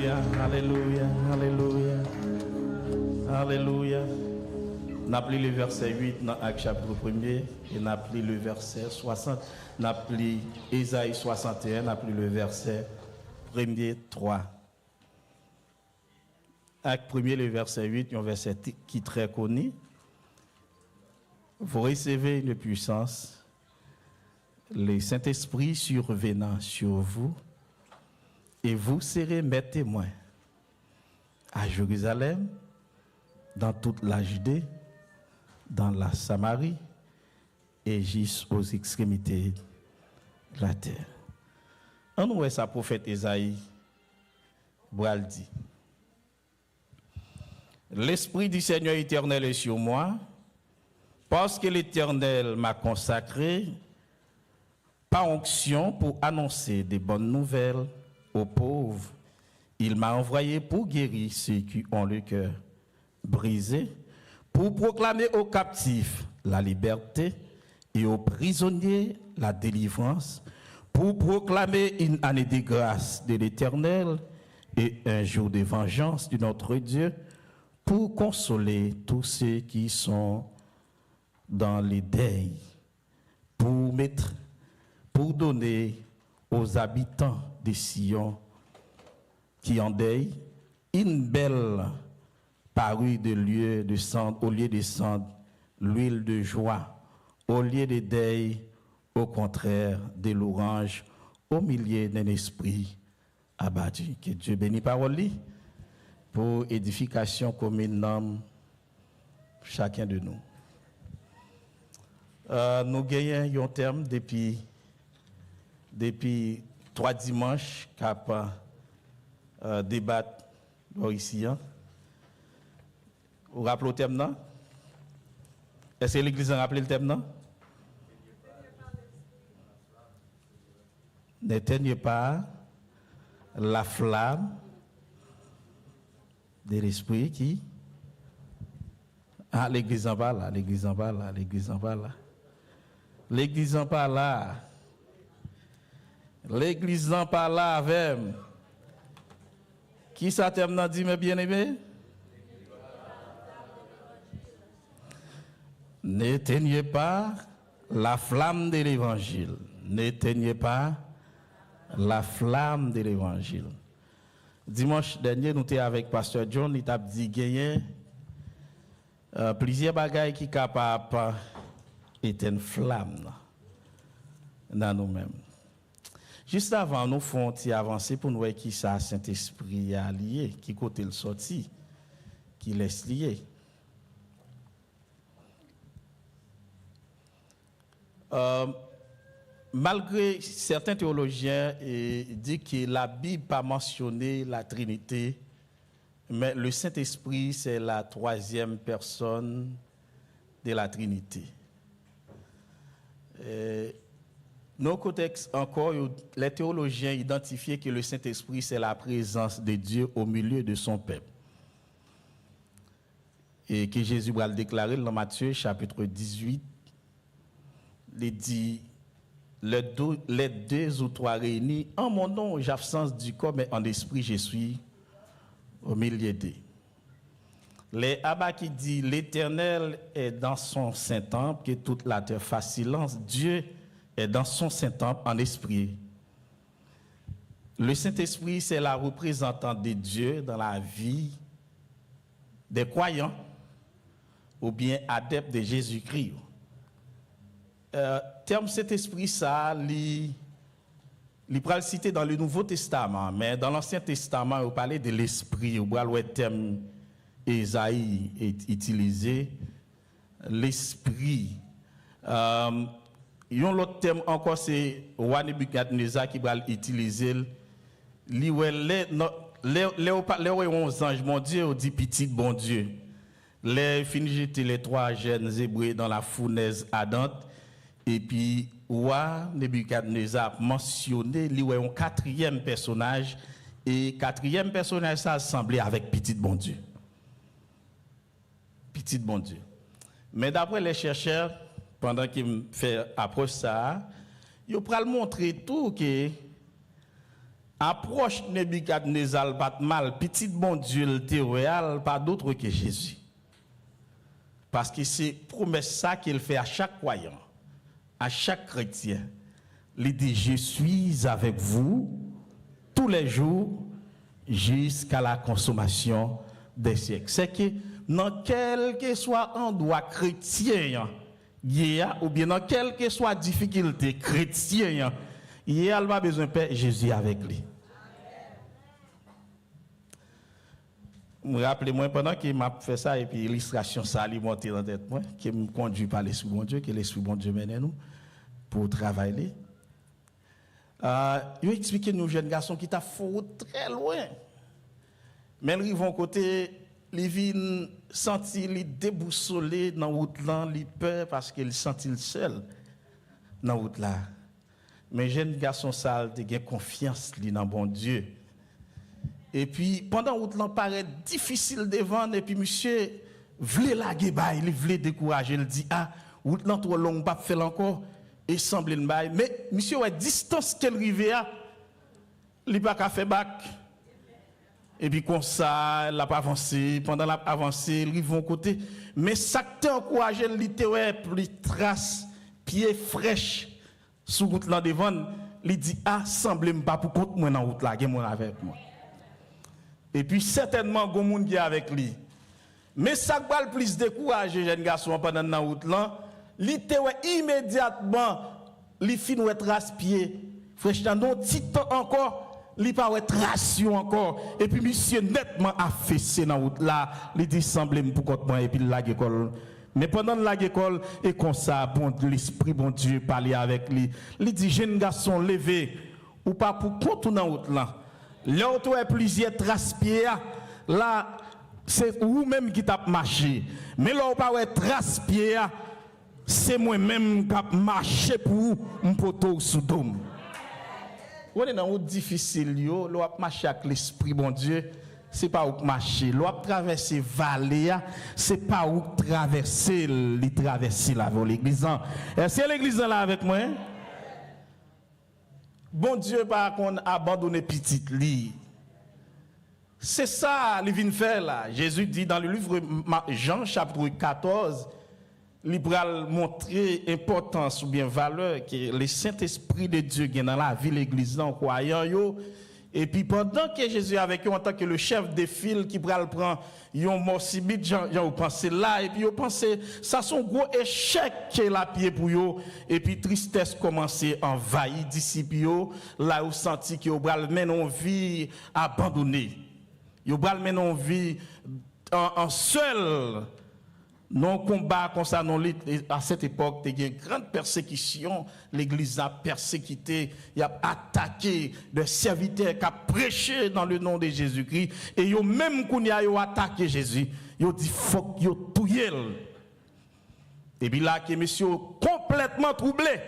Alléluia, alléluia, alléluia, alléluia. N'a pris le verset 8 dans Actes chapitre 1er et n'a pris le verset 60. N'a pris Ésaïe 61, n'a pris le verset 1er 3. Acte 1er, le verset 8, un verset qui est très connu. Vous recevez une puissance, le Saint-Esprit survenant sur vous, et vous serez mes témoins à Jérusalem, dans toute la Judée, dans la Samarie et jusqu'aux extrémités de la terre. On voit ça, prophète Ésaïe, Boal dit: L'Esprit du Seigneur éternel est sur moi, parce que l'Éternel m'a consacré par onction pour annoncer des bonnes nouvelles aux pauvres. Il m'a envoyé pour guérir ceux qui ont le cœur brisé, pour proclamer aux captifs la liberté et aux prisonniers la délivrance, pour proclamer une année de grâce de l'Éternel et un jour de vengeance de notre Dieu, pour consoler tous ceux qui sont dans les deuils, pour donner aux habitants de Sion qui en deuil une belle parure de lieu de cendre, au lieu de cendre, l'huile de joie, au lieu de deuil, au contraire de l'orange, au milieu d'un esprit abattu. Que Dieu bénisse parole pour édification commune dans chacun de nous. Nous gagnons un terme depuis 3 dimanches cap débattre ici. Vous rappelez le thème, non? Est-ce que l'Église a rappelé le thème, non? N'éteignez pas la flamme de l'esprit qui... Ah, l'Église en bas là, l'Église en bas là, l'Église en bas là. L'Église en bas là. L'Église en bas là avec... Qui ça t'aime dit, mes bien-aimés? N'éteignez pas la flamme de l'Évangile. N'éteignez pas la flamme de l'Évangile. Dimanche dernier, nous étions avec Pasteur John, il t'a dit qu'il y a plusieurs bagailles qui sont capables d'éteindre flamme dans nous-mêmes. Juste avant, nous faisons avancer pour nous voir qui ça Saint-Esprit a lié, qui côté le sorti, qui laisse lier. Malgré certains théologiens disent que la Bible n'a pas mentionné la Trinité, mais le Saint-Esprit, c'est la 3e personne de la Trinité. Dans le contexte encore, les théologiens identifient que le Saint-Esprit, c'est la présence de Dieu au milieu de son peuple. Et que Jésus va le déclarer dans Matthieu chapitre 18, il dit, les 2 ou 3 réunis, en mon nom, j'absence du corps, mais en esprit, je suis au milieu d'eux. Les Abba qui dit, l'Éternel est dans son Saint-Temple, que toute la terre fasse silence. Dieu est dans son Saint-Temple en esprit. Le Saint-Esprit, c'est la représentante de Dieu dans la vie des croyants ou bien adeptes de Jésus-Christ. Terme Saint-Esprit, ça, il peut le citer dans le Nouveau Testament, mais dans l'Ancien Testament, on parlait de l'Esprit, on voit le terme Ésaïe est utilisé, l'Esprit. Un autre terme encore, c'est roi Nebuchadnezzar qui va l'utiliser. Les 11 anges, mon Dieu, on dit petit bon Dieu. Les finis jeter les 3 jeunes hébreux dans la fournaise ardente. Et puis, roi Nebuchadnezzar mentionné, il y a un 4e personnage. Et 4e personnage, ça semblait avec petit bon Dieu. Petit bon Dieu. Mais d'après les chercheurs, pendant qu'ils me font approche ça, ils pourraient montrer tout que approche Nebuchadnezzar pas mal, petit bon Dieu le théoréal, pas d'autre que Jésus. Parce que c'est promesse ça qu'il fait à chaque croyant, à chaque chrétien. Il dit, je suis avec vous tous les jours jusqu'à la consommation des siècles. C'est que dans quel que soit endroit chrétien, ou bien dans quelle que soit difficulté chrétien, il n'y a pas besoin de Père Jésus avec lui. Je me rappelle, moi, pendant qu'il m'a fait ça, et puis l'illustration, ça a monté dans la tête, moi, qui me conduit par l'Esprit bon Dieu, que l'Esprit bon Dieu mène nous pour travailler. Il a expliqué nous, jeunes garçons, qui t'a fait très loin. Mais ils vont côté, ils viennent sentir les déboussolés dans la route là, ils peur parce qu'ils sentent seuls dans la route là. Mais jeunes garçons, ça, ils ont confiance dans bon Dieu. Et puis, pendant que l'on paraît difficile de vendre, et puis monsieur voulait la guébaille, il voulait décourager, il dit, ah, route là trop long, pas faire encore, et semble une baille. Mais monsieur, ouais, distance qu'elle arrivait à, il n'a pas qu'à faire bac. Et puis, comme ça, il n'a pas avancé, pendant qu'il a avancé, il arrive au côté. Mais ça t'a encouragé, il dit, ouais, plus trace, pied fraîche, sous route là devant, il dit, ah, semble pas pour compte moi dans route là, moi avec moi. Et puis certainement, il y a des gens qui sont avec lui. Mais ça va le plus décourager, jeune garçon, pendant la route là. Il était immédiatement, il finit de trace-pied. Frère, non, petit temps encore, il pas de traction encore. Et puis, monsieur nettement affaissé dans la route là. Il dit, semble pour contre moi, et puis il a l'école. Mais pendant l'école, et comme ça, bon, l'Esprit, bon Dieu, parlait avec lui. Il dit, jeune garçon, levez, ou pas pour contre dans la route là. L'autre est plusieurs trace-pieds, là, c'est vous-même qui t'a marché. Mais là, pas ouais trace-pieds, c'est moi-même qui a marché pour vous, mon poteau sous dôme. Vous êtes dans une route difficile, vous avez marché avec l'Esprit, bon Dieu, c'est pas où marcher. Vous avez traversé vallée, c'est pas où traverser la voie l'église. Est-ce que l'église est là avec moi? Bon Dieu, par contre, abandonner petite lit. C'est ça, il vient faire là. Jésus dit dans le livre Jean, chapitre 14, il va montrer l'importance ou bien valeur que le Saint-Esprit de Dieu qui est dans la vie, l'église, en croyant. Et puis pendant que Jésus est avec eux, en tant que le chef de file qui va le prendre, ils ont morsibit, ils pensé là, et puis ils pensé, ça son gros échec qui est la pied pour eux, et puis tristesse commençait à envahir disciples, là où senti qu'ils ont mené une vie abandonnée. Ils ont mené une vie en seul. Non combat comme ça, non, à cette époque, il y a une grande persécution. L'Église a persécuté, il a attaqué des serviteurs qui ont prêché dans le nom de Jésus-Christ. Et ils ont même attaqué Jésus. Ils ont dit, faut qu'ils tuent. Et puis là, que monsieur complètement troublé.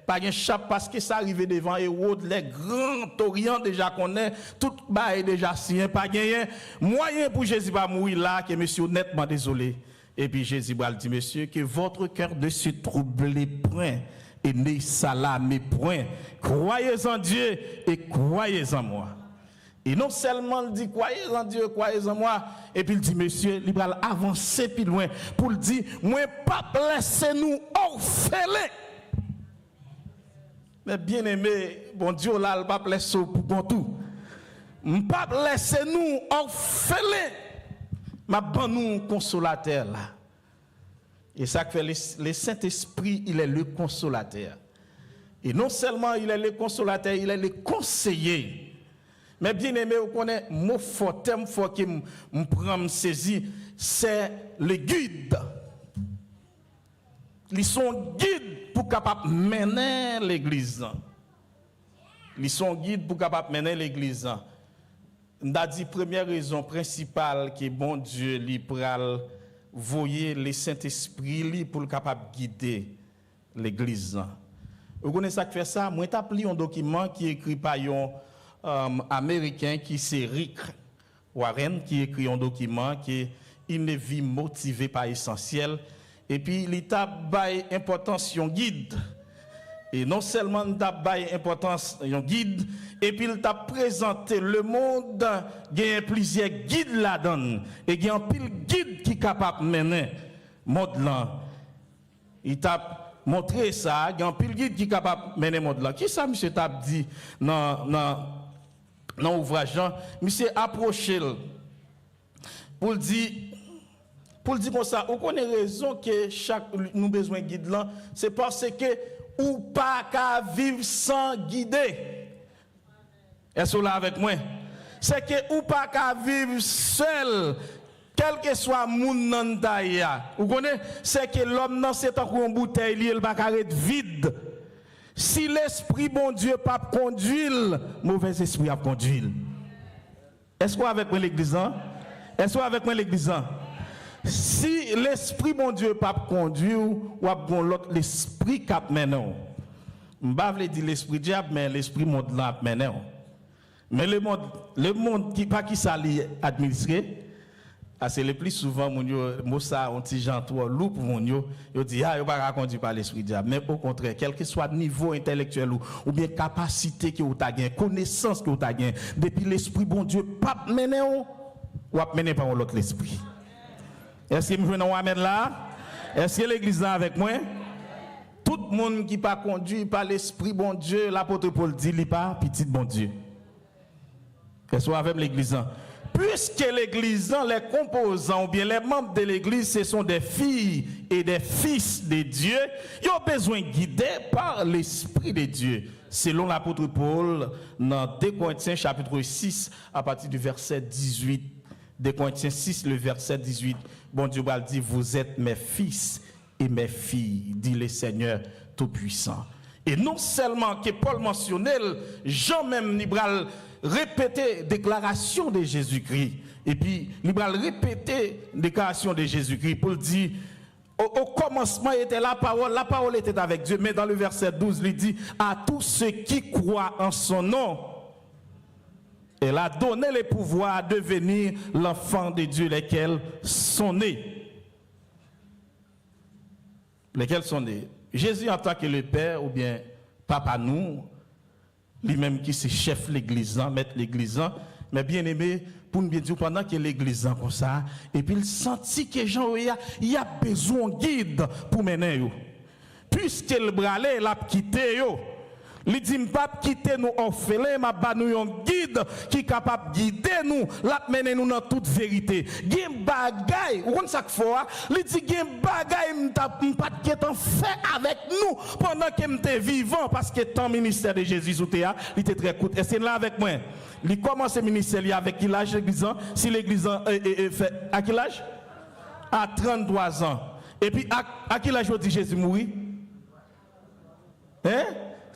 Pas un chape parce que ça arrivait devant Hérode, les grands orients déjà connaît, tout bas est déjà signé, pas gagné. Moyen pour Jésus pas mourir là, que monsieur nettement désolé. Et puis Jésus va dire, monsieur, que votre cœur ne se trouble point et ne s'alarme point. Croyez en Dieu et croyez en moi. Et non seulement il dit, croyez en Dieu, croyez en moi. Et puis il dit, monsieur, il va avancer plus loin pour le dire, moi, pas laisser nous orphelins. Mais bien aimé, bon Dieu, là, il va pas laisser pour tout. Pas laisser nous orphelins. Ma ban nous consolateur là. Et ça fait le Saint-Esprit, il est le consolateur. Et non seulement il est le consolateur, il est le conseiller. Mais bien aimé, vous connaissez, mot fort, thème fort qui me prend me saisir, c'est le guide. Ils sont guides pour capable mener l'église. Ils sont guides pour capable mener l'église. On a dit première raison principale que bon Dieu lui pral voyer le Saint-Esprit pour le capable guider l'église. Vous connaissez ça qui fait ça? Moi t'ai pris un document qui est écrit par un américain qui c'est Rick Warren qui écrit un document qui est une vie motivée par essentiel et puis il t'a bail importance un guide. Et non seulement il t'a baillé importance un guide, et puis il t'a présenté le monde, il y a plusieurs guides là-dedans, et il y a un pile guide qui est capable de mener le monde là. Il t'a montré ça, il y a un pile guide qui est capable de mener le monde là. Qui ça, monsieur, t'a dit dans l'ouvrage? Monsieur, approchez pour dire comme ça, on connaît raison que nous besoin de guide là, c'est parce que ou pas qu'à vivre sans guider. Est-ce que là avec moi? C'est que ou pas qu'à vivre seul, quel que soit mon nan taïa. Vous connaissez? C'est que l'homme dans c'est encore une bouteille, il va carrer vide. Si l'esprit bon Dieu pas conduire, mauvais esprit a conduire. Est-ce que avec moi l'église? Est-ce que avec moi l'église? Si l'esprit mon Dieu pas conduire ou a bon l'autre l'esprit cap maintenant. M'pa vle dire l'esprit diable mais l'esprit monde là maintenant. Mais le monde qui pas qui ça li administrer c'est le plus souvent mon yo ça on ti gens trop loup pour mon yo dit yo pas conduit par l'esprit diable mais au contraire quel que soit niveau intellectuel ou bien capacité que ou ta gain connaissance que ou ta gain depuis l'esprit bon Dieu pas mener ou a mener par l'autre l'esprit. Est-ce que vous venez en amen là? Est-ce que l'église est avec moi? Tout le monde qui pas conduit par l'esprit bon Dieu, l'apôtre Paul dit, il n'est pas petit bon Dieu. Est-ce que vous avec l'église? Puisque l'église, les composants ou bien les membres de l'église, ce sont des filles et des fils de Dieu, ils ont besoin de guider par l'esprit de Dieu. Selon l'apôtre Paul, dans 2 Corinthiens chapitre 6, à partir du verset 18, 2 Corinthiens 6, le verset 18, bon Dieu va dire, vous êtes mes fils et mes filles, dit le Seigneur Tout-Puissant. Et non seulement que Paul mentionnait, Jean même libéral répéter déclaration de Jésus-Christ. Et puis, libéral répéter déclaration de Jésus-Christ pour dire, au commencement était la parole était avec Dieu, mais dans le verset 12, il dit, à tous ceux qui croient en son nom, elle a donné le pouvoir de devenir l'enfant de Dieu, lesquels sont nés. Lesquels sont nés. Jésus en tant que le Père, ou bien Papa nous, lui-même qui c'est chef l'église, maître l'église, mais bien aimé, pour nous bien dire, pendant que l'église comme ça, et puis il sentit que Jean, il y a besoin de guide pour mener. Puisque le bralé l'a quitté, il dit, pas quitter nous orphelins, mais ba nous un guide qui est capable de guider nous, la mener nous dans toute vérité. Gen bagay, ou comme ça qu'il faut, il dit gen bagay m'pas qui est fait avec nous pendant que m'était vivant parce que tant ministère de Jésus sous terre, il était très court. Est-ce là avec moi? Il commence le ministère avec quel âge l'église? Si l'église fait à quel âge? À 33 ans. Et puis à quel âge dit Jésus mourir? Hein?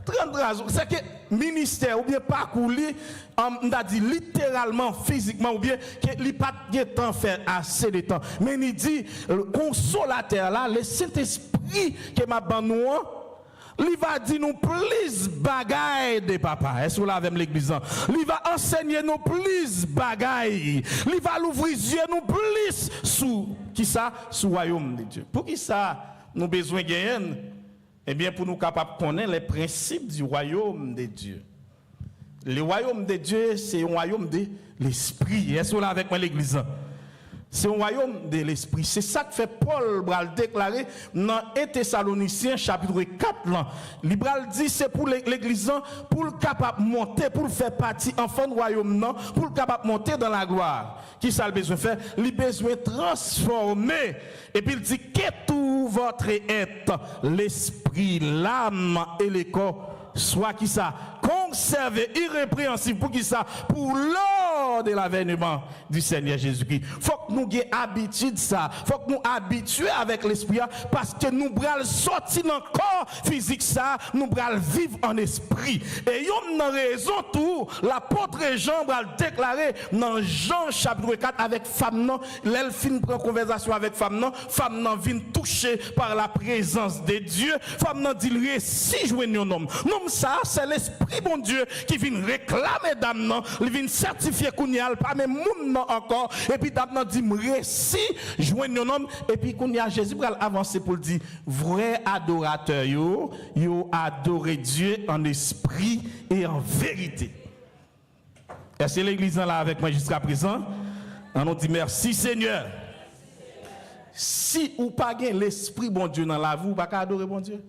33 ans, c'est que ministère ou bien parcours, on a dit littéralement, physiquement, ou bien qu'il n'y a pas de temps faire assez de temps. Mais il dit, le consolateur là, le Saint-Esprit qui m'a banni, il va dire nous plus bagaille de papa. Est-ce que vous l'avez l'église? Il va enseigner nous plus bagaille. Il va l'ouvrir les yeux nous plus sous qui ça? Sous le royaume de Dieu. Pour qui ça nous besoin de gagner? Eh bien, pour nous capables de connaître les principes du royaume de Dieu. Le royaume de Dieu, c'est un royaume de l'esprit. Est-ce que vous l'avez avec moi l'église? C'est un royaume de l'esprit. C'est ça que fait Paul Bral déclarer dans 1 Thessaloniciens chapitre 4. Il dit c'est pour l'église, pour le capable monter, pour le faire partie enfant du royaume, pour le capable monter dans la gloire. Qui ça le besoin de faire? Il a besoin de transformer. Et puis il dit que tout votre être, l'esprit, l'âme et le corps, soit qui ça? Conservé, irrépréhensible, pour qui ça? Pour l'heure de l'avènement du Seigneur Jésus-Christ. Faut que nous ayons habitude ça. Faut que nous habituions avec l'esprit parce que nous bral sortir dans le corps physique ça, nous bral vivre en esprit. Et yon a raison tout, l'apôtre Jean bral déclarer dans Jean chapitre 4 avec femme non, l'elfine prend conversation avec femme non vient toucher par la présence de Dieu. Femme non dit le récit joindre un homme. Non ça c'est l'esprit bon Dieu qui vient réclamer dame non, il vient certifier qu'on y a pas même monde encore et puis d'abord dit récit joindre un homme et puis qu'on y a Jésus pour avancer pour dire vrai adorateur yo adorer Dieu en esprit et en vérité. Est-ce que l'église est là avec moi jusqu'à présent? On nous dit merci Seigneur. Si ou pas gain l'esprit bon Dieu dans la vie, ou pas adorer bon Dieu.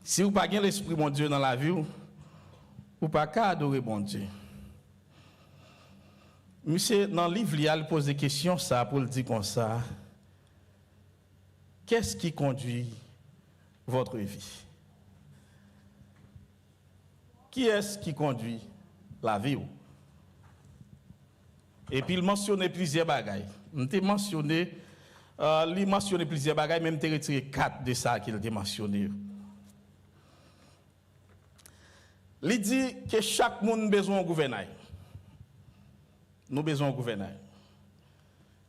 Si ou pas gain l'esprit bon Dieu dans la vie, ou pas adorer bon Dieu. Monsieur dans le livre il pose des questions ça pour le dire comme ça. Qu'est-ce qui conduit votre vie? Qui est-ce qui conduit la vie? Et puis il mentionnait plusieurs bagailles. Il mentionnait plusieurs bagailles, même il retiré 4 de ça qu'il a mentionné. Il dit que chaque monde a besoin de gouvernail. Nous avons besoin de gouvernail.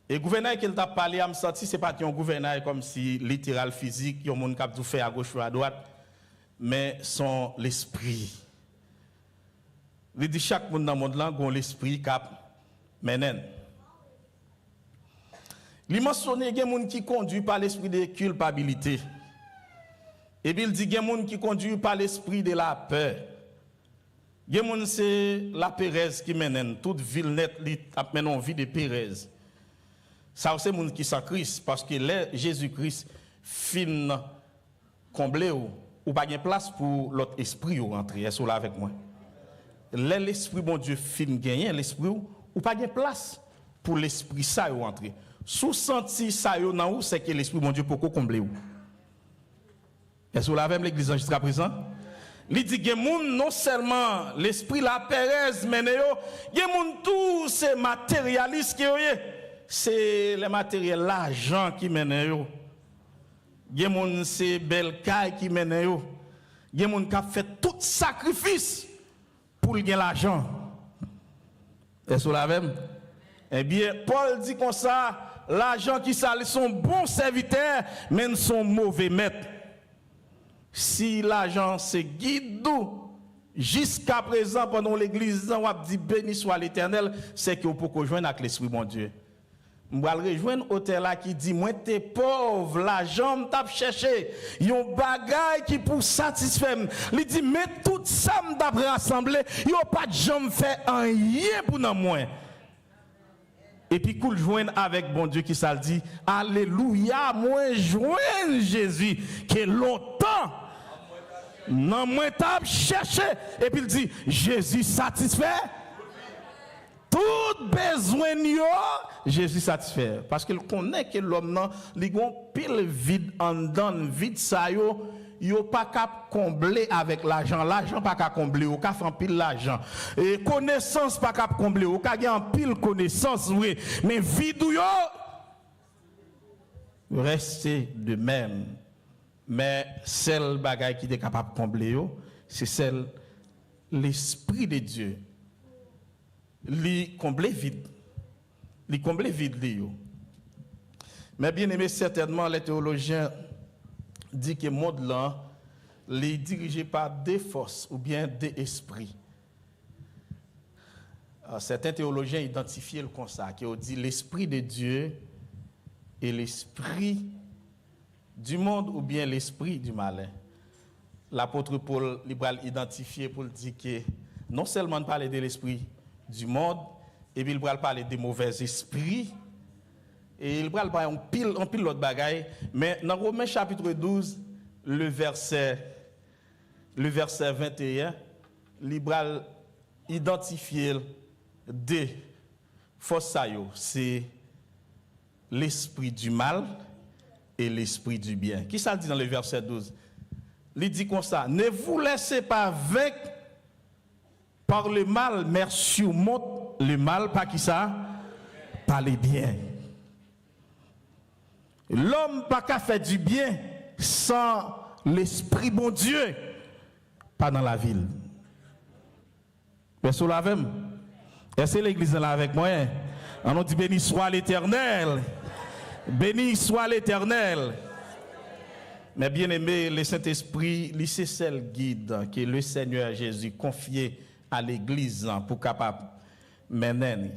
Et le gouvernail qu'il t'a parlé, je me senti, ce n'est pas un gouvernail comme si littéral physique, il y a un monde qui a tout fait à gauche ou à droite, mais son l'esprit. Il dit chaque monde dans le monde là a l'esprit cap menen. Il mentionne qu'il y a des gens qui conduit par l'esprit de culpabilité. Et puis il dit qu'il y a des gens qui conduit par l'esprit de la peur. Il y a des gens c'est la Pérez qui mène toute ville nette li mène en vie de Pérez. Ça c'est des gens qui sont Christ parce que Jésus-Christ fin comblé ou pas de place pour l'autre esprit ou rentrer. Est-ce là avec moi? L'esprit bon Dieu fin gagner l'esprit ou pas de place pour l'esprit ça ou rentrer. Sous senti ça yo nan ou c'est que l'esprit bon Dieu pour combler ou. Est-ce que là avec l'église jusqu'à présent? Il dit que moun non seulement l'esprit la Pérez mais yo, gen moun tout c'est matérialiste qui c'est le matériel l'argent qui mène yo. Gen moun c'est belle caille qui mène yo. Gen moun qui a fait tout sacrifice pour gagner l'argent. Est-ce que là même? Eh bien, Paul dit comme ça, l'argent qui sale sont bons serviteurs, mais sont mauvais maîtres. Si l'argent se guide jusqu'à présent pendant l'église, on a dit béni soit l'Éternel, c'est que vous pouvez rejoindre avec l'Esprit mon Dieu. Je vais rejoindre l'auteur là qui dit moi t'es pauvre, l'argent m't'a cherché, yon bagay qui pour satisfaire. Il dit mais tout ça m't'a rassemblé, yon pas de jambe fait rien pour nan moi. Et puis qu'on joindre avec bon Dieu qui ça dit alléluia, moi joindre Jésus qui longtemps non moi t'as cherché et puis il dit Jésus satisfait tout besoin yo Jésus satisfait parce qu'il connaît que l'homme nan li gon pile vide en dedans vide ça yo pas cap combler avec l'argent pas cap combler ou ka fait pile l'argent et connaissance pas cap combler ou ka gen pile connaissance oui mais vide yo rester de même mais celle bagaille qui est capable de combler yo c'est celle l'esprit de Dieu li comble vide li. Mais bien aimé, certainement les théologiens disent que le monde là est dirigé par des forces ou bien des esprits. Certains théologiens identifient le comme ça, qui ont dit l'esprit de Dieu et l'esprit du monde ou bien l'esprit du malin. L'apôtre Paul libéral identifié pour dire que non seulement de parler de l'esprit du monde, et puis il va parler des mauvais esprits, et il va parler en pile l'autre bagaille, mais dans Romains chapitre 12, le verset 21, il va identifier des forces, c'est l'esprit du mal et l'esprit du bien. Qui ça dit dans le verset 12? Il dit comme ça, ne vous laissez pas vaincre par le mal, mais surmonte le mal, par qui ça? Par le bien. L'homme pas qu'à faire du bien sans l'esprit bon Dieu, pas dans la ville. Est-ce que là avec? Est-ce que l'église est là avec moi? On nous dit béni soit l'Éternel. Béni soit l'Éternel. Mais bien aimé, le Saint-Esprit, c'est celle guide que le Seigneur Jésus confié à l'église pour capable mener.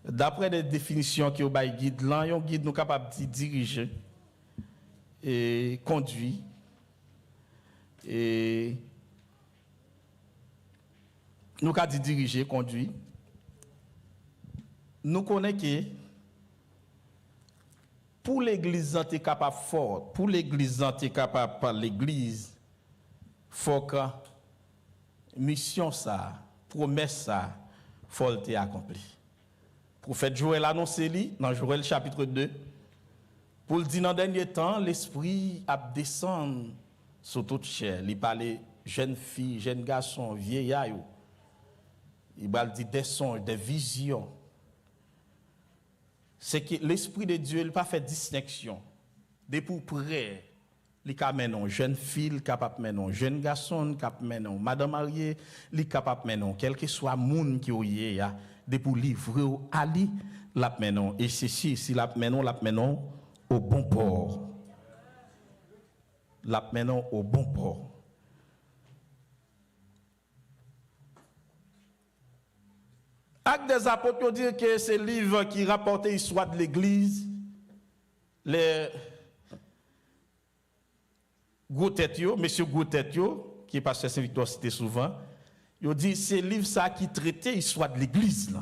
D'après les définitions qui ont bail guide là, un guide nous capable de diriger et conduire et nous capable de diriger, conduire. Nous connaissons que pour l'église est capable fort, pour l'église est capable par l'église, faut que mission ça, promesse ça, faut le accompli. Prophète Joël annonce dans Joël chapitre 2, pour le dire dans le dernier temps, l'esprit a descendu sur toute chair. Il parlait jeunes filles, jeunes garçons, vieillards. Il va dire des songes, des visions. C'est que l'esprit de Dieu n'a pas fait distinction. De pour près, il est capable de jeune fille, il est capable de jeune garçon, il est capable de madame mariée, il est capable de quel que soit le monde qui est là, de pour livrer à lui, la menon. Et ceci, si la menon au bon port. La menon au bon port. Actes des apôtres dit que c'est le livre qui rapporte l'histoire de l'Église, les Goutetio, M. Goutetio, qui est pasteur Saint-Victor cité souvent, il dit c'est le livre ça qui traitait l'histoire de l'Église.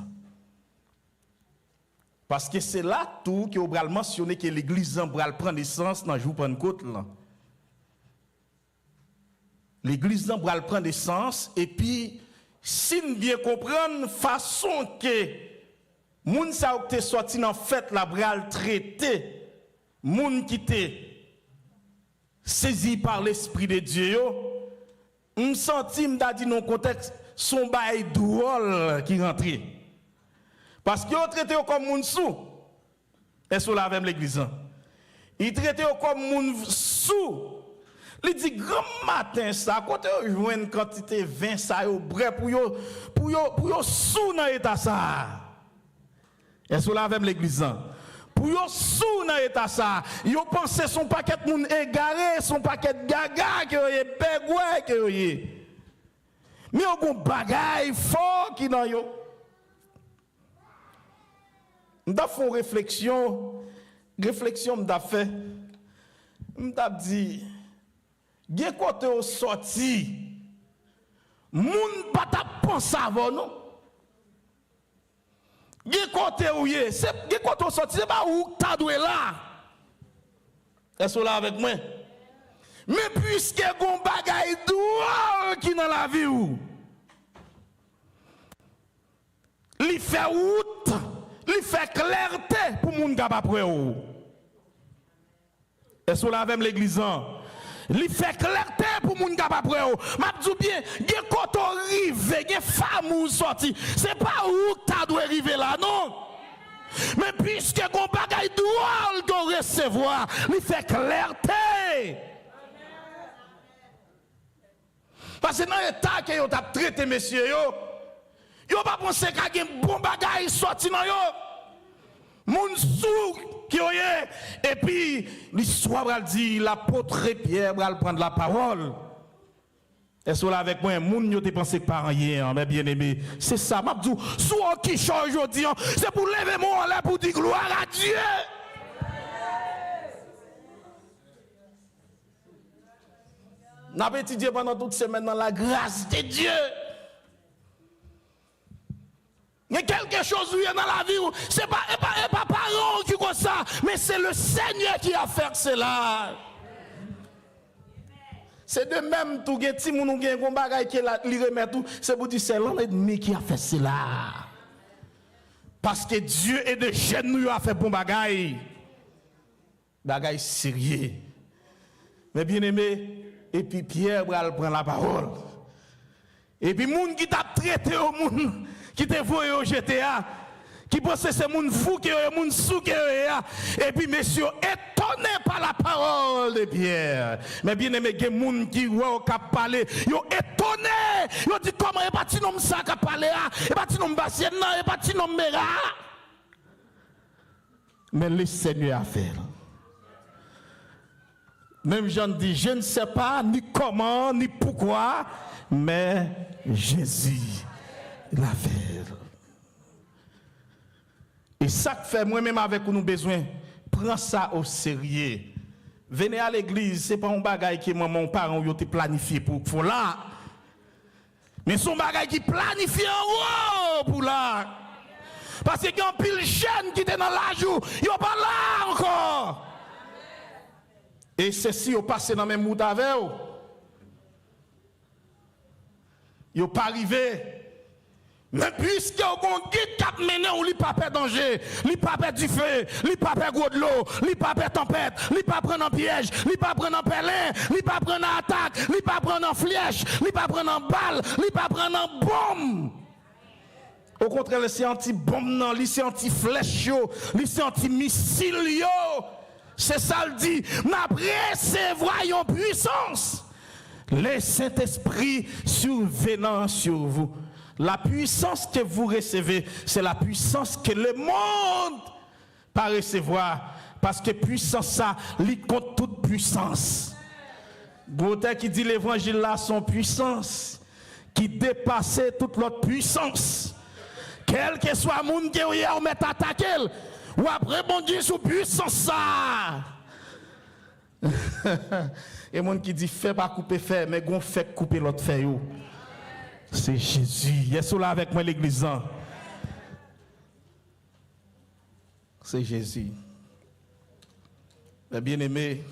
Parce que c'est là tout qui a mentionné que l'Église va prendre naissance dans le jour Pentecôte. L'Église va prendre naissance et puis si nous bien comprendre façon que moun sa qui sorti dans fête la bral traité moun qui était saisi par l'esprit de Dieu on senti m'da dit dans contexte son bail drôle qui rentré parce que yo traité comme moun sou et sous la même l'église il traité comme moun sou. Il dit grand matin ça quand on joue une quantité vin ça yo bré pour yo sous dans état ça. Est-ce que là avec l'église pour yo sous dans état ça, yo pensé son paquet moun égaré, son paquet gaga que yo bégoué que yo. Mais on gon bagaille fort qui dans yo. M'da font réflexion m'da fait. M'da dit gen kote au sorti moun pa ta pense avant non gen kote ou ye c'est gen kote au sorti c'est pas où ta doué là est-ce là avec moi mais puisque gon bagay droit qui dans la vie ou li fait route li fait clarté pour moun capable ou est-ce là avec l'église li fait clarté pour moun capable m'a dit bien gen koto rive gen femme ou sorti c'est pas où ta doit arriver là non mais puisque gon bagay droit de recevoir li fait clarté parce que dans l'état que yo t'a traité messieurs yo pas penser qu'a gen bon bagay sorti dans yo moun sou qui est et puis l'histoire va dire l'apôtre Pierre va prendre la parole. Est-ce que là avec moi moun yo te pensé pas rien mais bien aimé c'est ça m'a dit sou qui change aujourd'hui c'est pour lever mon là pour dire gloire à Dieu. N'a pas étudié pendant toute semaine dans la grâce de Dieu. Il y a quelque chose dans la vie où c'est pas parents qui font ça, mais c'est le Seigneur qui a fait cela. C'est de même tout geti moun gen gon bagay qui li remet tout, c'est pour dire c'est l'ennemi qui a fait cela. Parce que Dieu est de genoux a fait bon bagay. Bagay sérieux. Mais bien aimé, et puis Pierre prend la parole. Et puis moun qui t'a traité au monde qui te voyé au GTA, qui pense que c'est moun fou qui est moun sou qui est et puis messieurs étonnés par la parole de Pierre. Mais bien aimé gen moun qui voit cap parler, yo étonné, yo dit comment et pas ti nom ça cap parler et pas ti nom basien non et pas ti nom mera. Mais le Seigneur a fait. Même Jean dit, je ne sais pas ni comment, ni pourquoi, mais Jésus l'a fait. Et ça que fait moi-même avec nous besoin, prends ça au sérieux. Venez à l'église, ce n'est pas un bagage que mon parent a planifié pour faire là. Mais son bagage qui planifie en haut pour là. Parce qu'il y a un pile jeune qui était dans la joue, il n'est pas là encore. Et ceci, ils passé dans le même route avec eux. Ils n'ont pas arrivé. Mais puisque vous avez un guide qui a mené, il n'y a pas de danger, il n'y a pas du feu, il n'y a pas de l'eau, il n'y a pas de tempête, il n'y a pas de piège, il n'y a pas de pèlerin, il n'y a pas de attaque, il n'y a pas de flèche, il n'y a pas de balle, il n'y a pas de bombe. Au contraire, c'est anti-bombe, c'est anti-flèche, c'est anti-missile. C'est ça le dit. N'a recevoir une puissance. Le Saint-Esprit survenant sur vous. La puissance que vous recevez, c'est la puissance que le monde va recevoir. Parce que puissance, ça, lit contre toute puissance. Beauté qui dit l'évangile là, son puissance, qui dépassait toute l'autre puissance. Quel que soit le monde qui est met attaquer, ou après bon Dieu sous puissance ça. Et monde qui dit fait pas couper fait, mais gon fait couper l'autre fait yo. C'est Jésus. Yes là avec moi l'église. C'est Jésus. Mais bien aimé,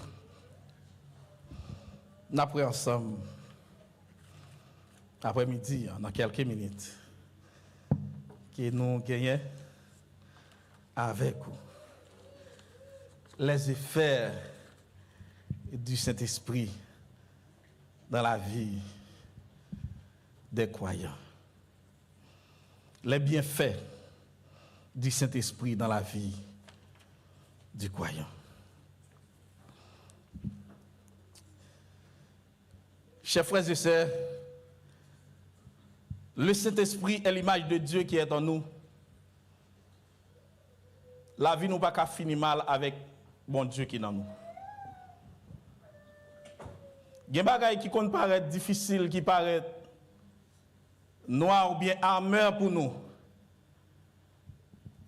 nous apprenons ensemble après-midi, dans quelques minutes, que nous gagnons avec vous les effets du Saint-Esprit dans la vie des croyants. Les bienfaits du Saint-Esprit dans la vie du croyant. Chers frères et sœurs, le Saint-Esprit est l'image de Dieu qui est en nous. La vie nous pas qu'à finir mal avec bon Dieu qui est en nous. Il y a des choses qui paraissent difficiles, qui paraissent noires ou bien armeurs pour nous.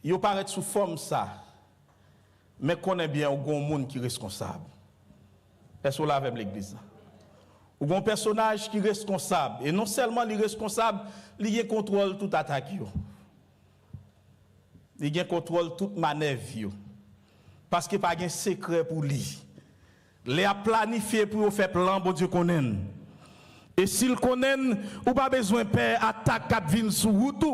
Ils paraissent sous forme ça. Mais connaît bien au grand monde qui est responsable. Est-ce que vous l'avez avec l'église? Ou un personnage qui est responsable. Et non seulement il est responsable, il contrôle toute attaque. Il contrôle toute manœuvre. Parce qu'il n'y a pas de secret pour lui. Il a planifié pour faire plan, bon Dieu connaît. Et s'il connaît, ou pas besoin de faire attaque qui vient sur route.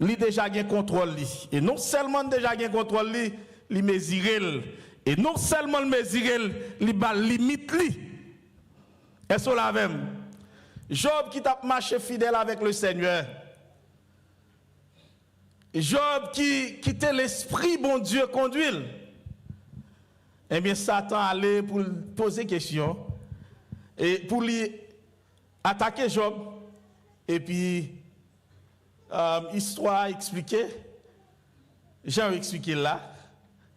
Il a déjà un contrôle. Et non seulement déjà un contrôle, il mesure. Et non seulement le mesure, il va limite. Est-ce que la même? Job qui t'a marché fidèle avec le Seigneur. Job qui quittait l'esprit, bon Dieu, conduit. Eh bien, Satan allait pour poser question et pour lui attaquer Job. Et puis, histoire expliquée, Jean expliqué là.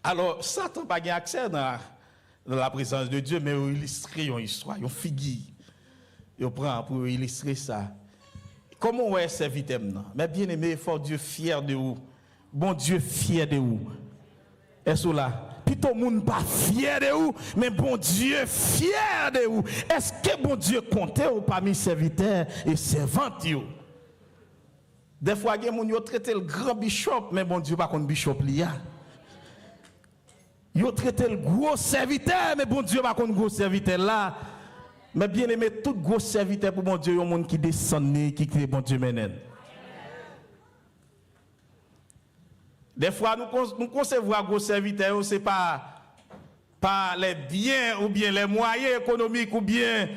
Alors, Satan n'a pas accès dans la présence de Dieu, mais il illustre une histoire, une figure. Il prend pour illustrer ça. Comment est ce vitem? Mais bien aimé, fort Dieu fier de vous. Bon Dieu fier de vous. Est-ce là? Puis tout le monde pas fier de vous, mais bon Dieu fier de vous. Est-ce que bon Dieu comptait parmi serviteurs et servantes? Des fois, il y a des gens qui traitent le grand bishop, mais bon Dieu pas contre bishop liya. Ils ont traité le gros serviteur, mais bon Dieu pas contre gros serviteur là. Mais bien aimé, tout gros serviteur pour bon Dieu, il y a des gens qui descendent, qui crée bon Dieu mène. Des fois, nous concevons gros serviteur, ce n'est pas les biens ou bien les moyens économiques ou bien,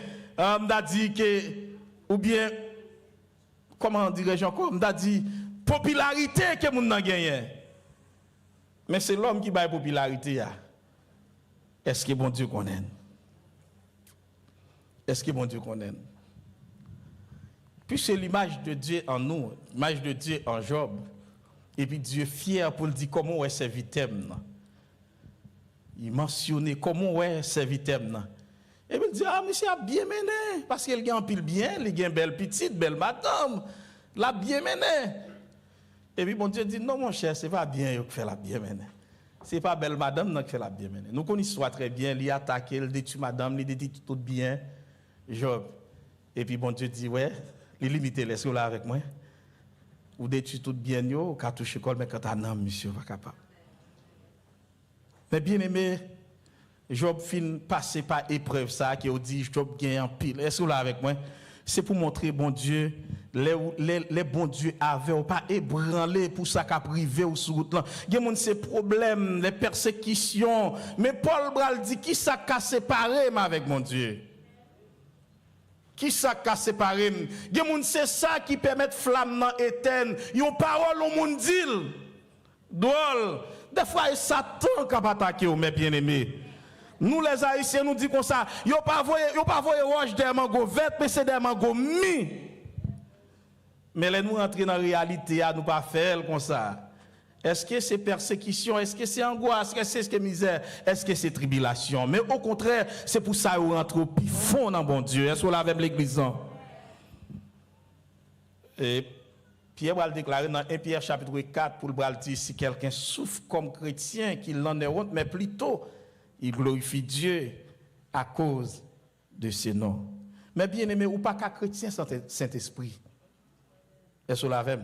ou bien, comment dirais-je encore, popularité que nous avons gagné. Mais c'est l'homme qui a la popularité. Est-ce que bon Dieu connaît? Est-ce que bon Dieu connaît? Puis c'est l'image de Dieu en nous, l'image de Dieu en Job. Et puis Dieu fier pour le dire comment est ce vitem. il mentionnait comment ouais serviteur là. Et puis il dit ah monsieur a bien mené parce qu'il gagne pile bien, il gagne belle petite, belle madame, l'a bien mené. Et puis bon Dieu dit non mon cher, c'est pas bien qui fait la bien mené. C'est pas belle madame qui fait la bien mené. Nous connaissons très bien, il attaque, il détruit madame, il détruit tout bien. Job. Et puis bon Dieu dit ouais, il limite les là avec moi. Ou détruit tout bien yo, ka touche col mais quand t'as non monsieur pas capable. Mais bien aimé, Job fin passer par épreuve ça qui dit Job gagne en pile. Est-ce que là avec moi? C'est pour montrer bon Dieu les bons dieux avaient pas ébranlé pour ça qu'a privé ou sur route là. Il y a ces problèmes, les persécutions, mais Paul Bral dit qui ça qu'a séparé avec mon Dieu? Qui ça qu'a séparé? Il y a c'est ça qui permet flamme nan éteindre. Yon parole au monde dit. Drôle. Des fois Satan qui a attaqué mes bien-aimés. Nous les Haïtiens nous disons comme ça, yo pas voyer roche des mango vert mais c'est des mango mi. Mais là nous rentrer dans la réalité, nous pas faire comme ça. Est-ce que c'est persécution, est-ce que c'est angoisse, est-ce que c'est misère, est-ce que c'est tribulation? Mais au contraire, c'est pour ça qu'on rentre au plus fond dans bon Dieu. Est-ce qu'on l'a avec l'église? Et Pierre va le déclarer dans 1 Pierre chapitre 4 pour le dire si quelqu'un souffre comme chrétien, qu'il n'en ait honte, mais plutôt il glorifie Dieu à cause de ce nom. Mais bien aimé, ou pas qu'un chrétien Saint-Esprit. Est-ce que vous l'avez?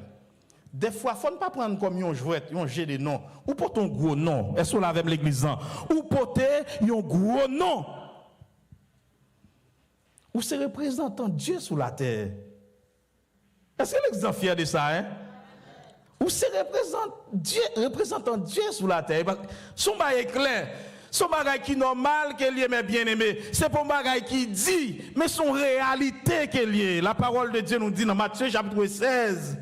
Des fois, il ne faut pas prendre comme un jouet, un jet de nom. Ou pour ton gros nom. Est-ce que vous l'avez l'église? Ou pour un gros nom. Ou c'est représentant Dieu sur la terre. Est-ce que l'église est fière de ça? Hein? Ou c'est représentant Dieu sur la terre. Son bail est clair. Son bagage qui est normal qu'elle est bien aimé. C'est pas un bagage qui dit, mais son réalité qu'elle est. La parole de Dieu nous dit dans Matthieu chapitre 16,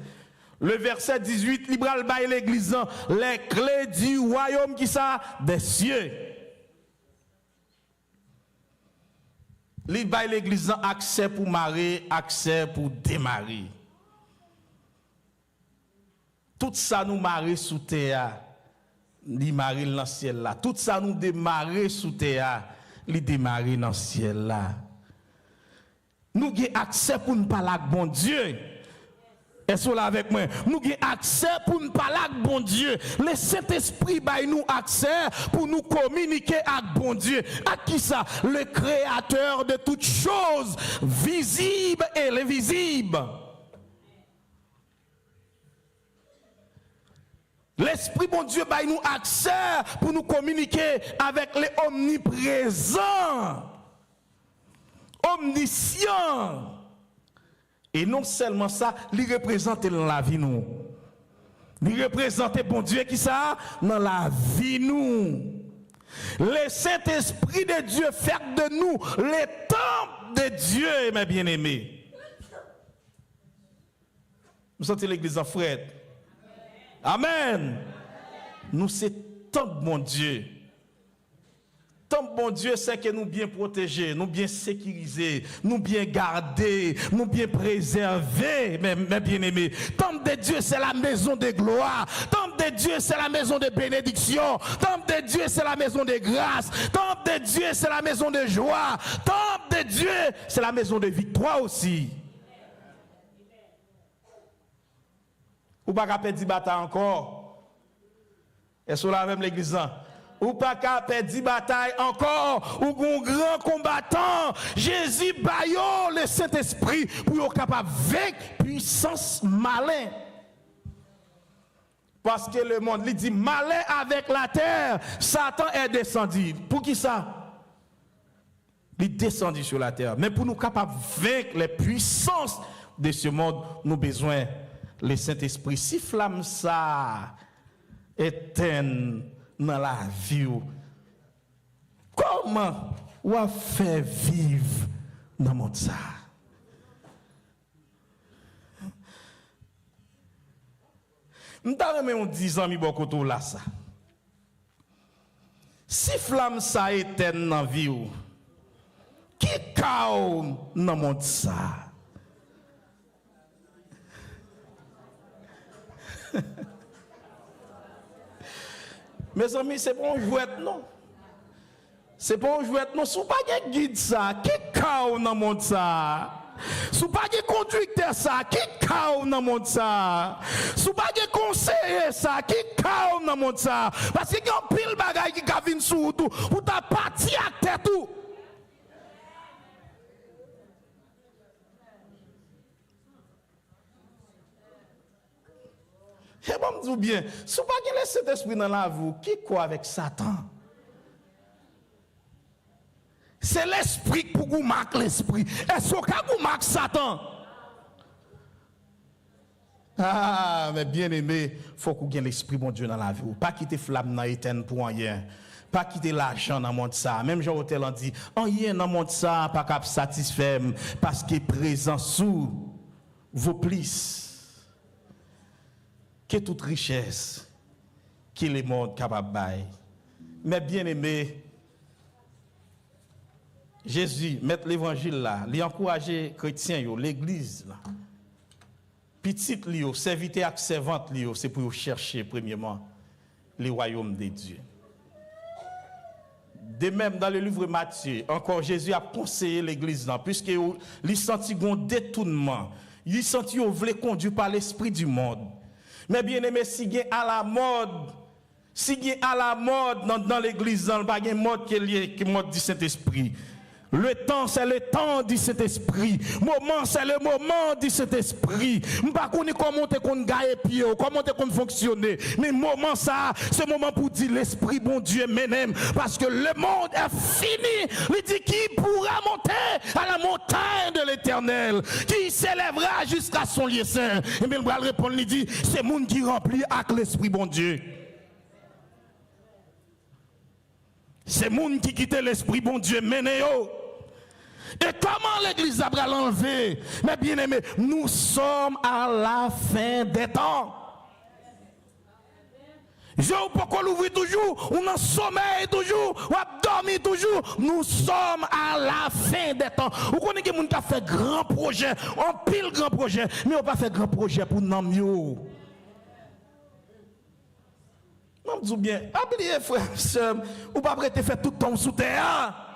le verset 18, libéral bail l'église, les clés du royaume qui ça des cieux. Il bail l'église accès pour marier, accès pour démarrer. Tout ça nous marie sous terre. Li marie dans le ciel là. Tout ça nous démarrer sous terre, li démarrer dans le ciel là. Nous avons accès pour nous parler avec bon Dieu. Est-ce que là avec moi? Nous avons accès pour nous parler avec bon Dieu. Le Saint-Esprit baille nous accès pour nous communiquer avec bon Dieu. À qui ça? Le créateur de toutes choses, visibles et invisibles. L'Esprit bon Dieu baille nous accès pour nous communiquer avec les omniprésents, omniscients. Et non seulement ça, il représente dans la vie nous. Il représente bon Dieu qui ça dans la vie nous. Le Saint-Esprit de Dieu fait de nous le temple de Dieu, mes bien-aimés. Vous sentez l'église en frère? Amen. Nous c'est tant bon Dieu. Tant bon Dieu, c'est que nous bien protéger, nous bien sécuriser, nous bien garder, nous bien préserver, mes bien-aimés. Temple de Dieu, c'est la maison de gloire. Temple de Dieu, c'est la maison de bénédiction. Temple de Dieu, c'est la maison de grâce. Temple de Dieu, c'est la maison de joie. Temple de Dieu, c'est la maison de victoire aussi. Ou pas qu'à perdre bataille encore. Est-ce que là même l'église? Ou pas qu'à perdre bataille encore. Ou un grand combattant. Jésus baillot le Saint-Esprit pour être capable avec puissance malin. Parce que le monde lui dit malin avec la terre. Satan est descendu. Pour qui ça? Il est descendu sur la terre. Mais pour nous capables vaincre les puissances de ce monde, nous avons besoin le Saint-Esprit. Si flamme ça éteint dans la vie, comment on va faire vivre dans le monde ça? M'ta on 10 ans mi bokoto là ça. Si flamme ça éteint dans la vie, qui cao dans le monde ça? Mes amis, c'est bon jouet, non? C'est pas un jouet, non, sous pas de guide ça, qui chaos dans le monde ça. Sous pas de conducteur ça, qui chaos dans le monde ça. Sous pas de conseiller ça, qui chaos dans le monde ça. Parce qu'il y a un pile bagaille qui vient sous tout, pour ta partie à tête tout. Et bon, me dis bien, si vous pas laisser cet esprit dans la vie, qui quoi avec Satan? C'est l'esprit pour vous marquer l'esprit. Est-ce que vous marquez Satan? Ah, mais bien aimé, il faut que vous ayez l'esprit, mon Dieu, dans la vie. Pas quitter flamme dans l'éternel pour rien. Pas quitter l'argent dans le monde ça. Même Jean Hôtel en dit, rien dans le monde ça, pas capable satisfaire parce qu'il est présent sous vos plis. Que toute richesse qui le monde capable de. Mais bien aimé, Jésus, mettre l'évangile là, il encourage les chrétiens, l'église là. Petite li, serviteur et servante li, c'est pour chercher premièrement le royaume de Dieu. De même dans le livre de Matthieu, encore Jésus a conseillé l'église là, puisque il senti un détournement, il senti qu'il voulait conduire par l'esprit du monde. Mais bien aimé, si il y a à la mode, dans l'église, dans le mode qui est mode du Saint-Esprit. Le temps, c'est le temps du Saint-Esprit. Moment, c'est le moment du Saint-Esprit. Je ne sais pas comment on gagne pied, comment on fonctionne. Mais moment, ça, c'est le moment pour dire l'Esprit, bon Dieu, m'aime. Parce que le monde est fini. Il dit qui pourra monter à la montagne de l'Éternel, qui s'élèvera jusqu'à son lieu saint. Et bien, il va répondre, il dit, c'est le monde qui remplit avec l'Esprit, bon Dieu. C'est le monde qui quitte l'Esprit, bon Dieu, mené-yo. Et comment l'église a l'enlever? Mais bien aimé, nous sommes à la fin des temps. Je ne peux pas l'ouvrir toujours, on en sommeil toujours, on a dormi toujours. Nous sommes à la fin des temps. Vous connaissez que les gens qui fait grand projet, on pile grand projet, mais on pas fait grand projet pour nous mieux. Je dis bien, oubliez frère, sœur, ou pas prêter faire tout le temps sous terre.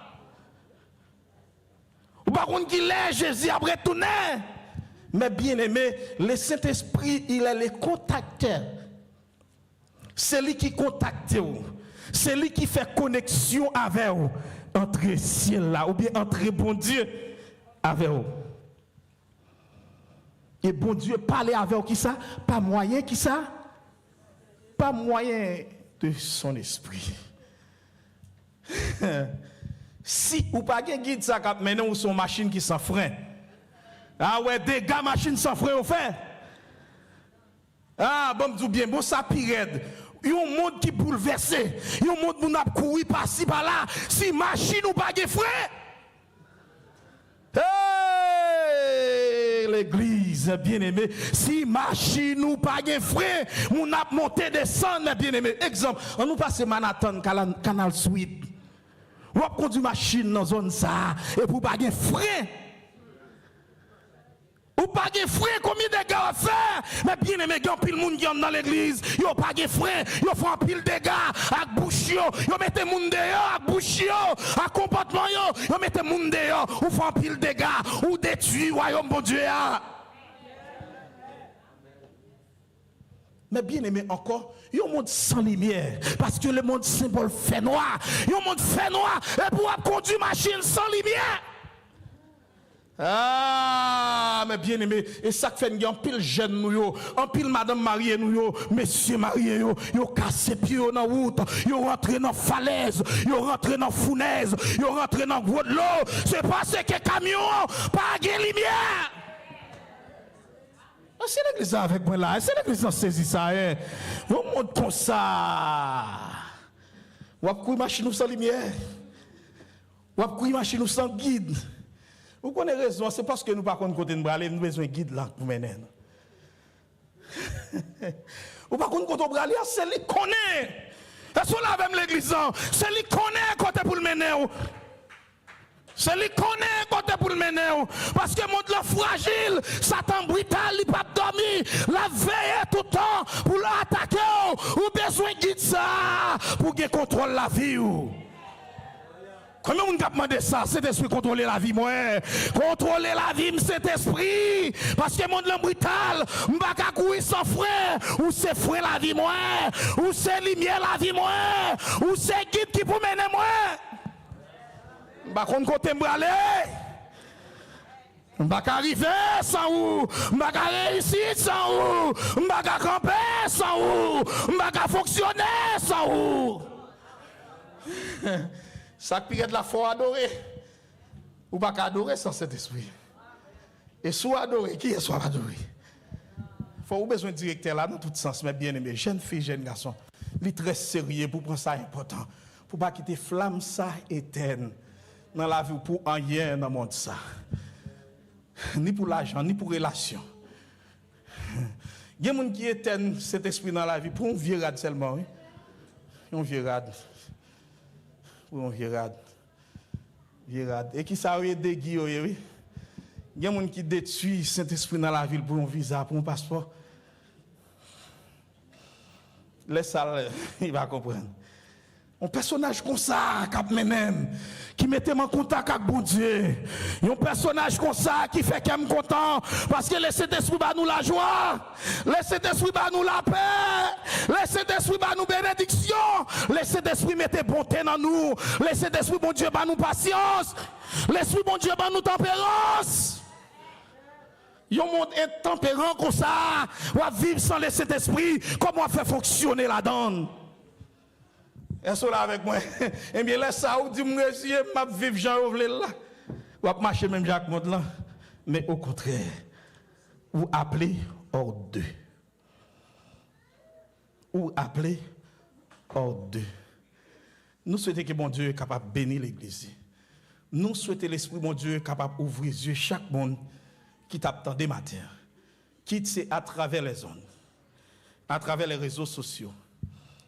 Ou pas qu'on qui l'est, Jésus a retourné. Mais bien aimé, le Saint-Esprit, il est le contacteur. C'est lui qui contacte vous. C'est lui qui fait connexion avec vous. Entre ciel là, ou bien entre bon Dieu avec vous. Et bon Dieu parler avec vous qui ça? Pas moyen qui ça? Pas moyen de son esprit. Si ou pas de guide ça cap maintenant ou son machine qui sans frein. Ah ouais, dégâts machine sans frein au fait. Ah bon me bien, bon ça pire. Il y a un monde qui bouleversé. Il y a un monde qui n'a couru par-ci par-là. Si machine ou pas de frein. Hey, l'église, bien aimé. Si machine ou pas de frein, on a monté descendre, bien aimé. Exemple, on nous passe Manhattan, Canal Suite. Ou a conduit machine dans zone ça et pour pas de frein. Ou pas de frein, combien de gars à faire? Mais bien aimé, il y a pile monde qui est dans l'église, il n'y a pas de frein, il y a fait pile de gars avec bouche, il y a mis des monde dehors avec bouche, avec comportement, il y a mis des monde dehors, ou fait pile de gars, ou détruit le royaume de Dieu. Mais bien aimé encore, il y a un monde sans lumière. Parce que le monde symbole fait noir. Il y a un monde fait noir. Et pour conduire machine sans lumière. Ah, mais bien aimé, et ça fait qu'il y a un pile jeune nous, un pile madame mariée nous, messieurs mariés, yo cassé pied dans la route, yo rentré dans falaise, yo rentré dans fournaise, yo rentré dans gros de l'eau. C'est parce que camion pas de lumière. C'est l'église avec moi là, c'est l'église qui saisit ça. On monte comme ça. On a courir machine sans lumière. On a courir machine sans guide. Vous connaissez raison, c'est parce que nous ne pouvons pas côté de braler, nous avons besoin de guide là pour mener. Ou pas qu'on côté braler, c'est lui qui connaît. Est-ce qu'on a même l'église? C'est lui qui connaît côté pour le mener. C'est lui qui connaît côté pour le mener. Parce que le monde est fragile, Satan brutal, il ne peut pas dormir, la veille tout le temps pour l'attaquer. Ou besoin de guide ça pour qu'il contrôle la vie. Comment on a demandé ça? Cet esprit contrôler la vie, moi. Contrôler la vie, cet esprit. Parce que le monde est brutal. M'baka courir sans frère. Ou c'est frère la vie, moi. Ou c'est lumière la vie, moi. Ou c'est guide qui pour mener, moi. M'baka côté m'bralé. M'baka arriver sans ou. M'baka réussir sans ou. M'baka camper sans ou. M'baka fonctionner sans ou. Ça qui est de la foi adorée. Ou pas adorer sans cet esprit. Et soit adoré, qui est soit adoré? Il faut besoin de directeur là dans tout sens, mais bien aimé, jeune fille, jeune garçon, il est très sérieux pour prendre ça important. Pour pas quitter flamme ça éteinte dans la vie pour rien dans le monde ça. Ni pour l'argent, ni pour relation. Il y a des gens qui éteignent cet esprit dans la vie pour un virade seulement. Oui? Un virade. Pour un virade. Et qui s'arrête de Guy, oui. Il y a des gens qui détruisent cet esprit dans la ville pour un visa, pour un passeport. Laisse ça, il va comprendre. Un personnage comme ça, qui mettait en contact avec bon Dieu. Un personnage comme ça qui fait qu'il est content. Parce que laissez d'esprit nous la joie. Laissez d'esprit nous la paix. Laissez d'esprit nous bénédiction. Laissez d'esprit mettre bonté dans nous. Laissez d'esprit bon Dieu nous patience. L'esprit bon Dieu nous tempérance. Un monde intempérant comme ça. On va vivre sans laisser d'esprit. Comment on fait fonctionner la donne? Est-ce là avec moi? Eh bien, laisse ça, ou dit, je vais vivre Jean Rovle là. Ou va marcher même Jacques Monde là. Mais au contraire, vous appelez hors d'eux. Ou appelez hors d'eux. Nous souhaitons que mon Dieu est capable de bénir l'église. Nous souhaitons l'esprit mon Dieu est capable d'ouvrir les yeux chaque monde qui t'attend des matins. Quitte c'est à travers les ondes, à travers les réseaux sociaux.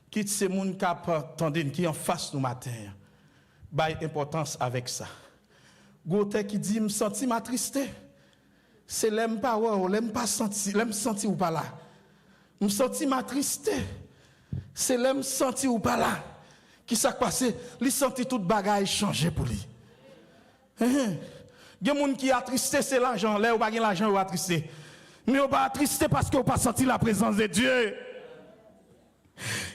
Quitte ces gens qui en face nous matin, bail importance avec ça. Gote qui dit me senti ma tristesse. C'est l'aime pas ou l'aime pas senti, l'aime senti ou pas là. Me senti ma tristesse. C'est l'aime senti ou pas là. Qui s'est passé, il senti toute bagaille changer pour lui. Il y a des gens qui attristé c'est l'argent, là ou pas l'argent ou attristé. Mais on pas attristé parce qu'on pas senti la présence de Dieu.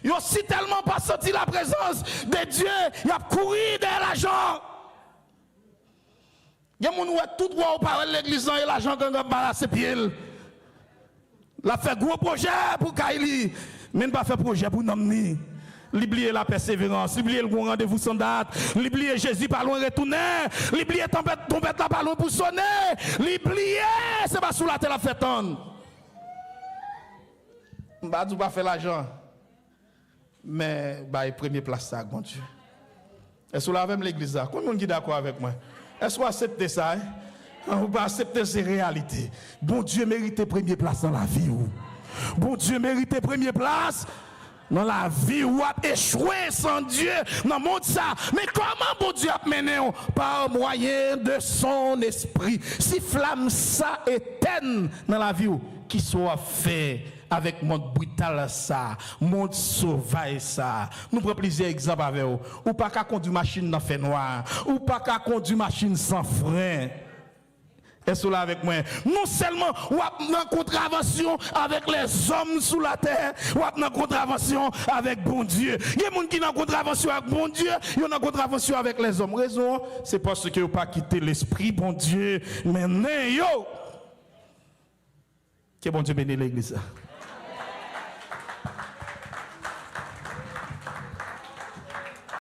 Ils ont aussi tellement pas senti la présence de Dieu, ils ont couru derrière l'argent. Il y a des gens qui ont tout droit au parole de l'église et l'argent qui a balancé pied. Il a fait gros projet pour Kaili, mais il n'a pas fait projet pour Namni. L'oublier la persévérance, l'oublier le bon rendez-vous sans date, l'oublier Jésus pas loin retourner, l'oublier tempête la pas loin pour sonner, l'oublier c'est pas sous la terre la fait tendre. Je ne vais pas faire l'argent. Mais bah, premier place ça, mon Dieu. Est-ce que vous avez l'église là? Combien de gens sont d'accord avec moi? Est-ce que vous acceptez ça? Vous pas accepter ces réalités. Bon Dieu mérite première place dans la vie. Bon Dieu mérite première place dans la vie où a échoué sans Dieu dans le monde ça. Mais comment bon Dieu a mené par moyen de son esprit? Si flamme ça éteint dans la vie qui soit fait avec monde brutal ça, monde sauvage ça. Nous prenons plusieurs exemples avec vous. Ou pas qu'à conduire machine dans fait noir, ou pas qu'à conduire machine sans frein. Est-ce là avec moi? Non seulement ou en contravention avec les hommes sous la terre, ou en contravention avec bon Dieu. Il y a des gens qui sont en contravention avec bon Dieu, ils sont en contravention avec les hommes. Raison, c'est parce que vous pas quitté l'esprit bon Dieu. Mais non, yo. Que bon Dieu bénisse l'église.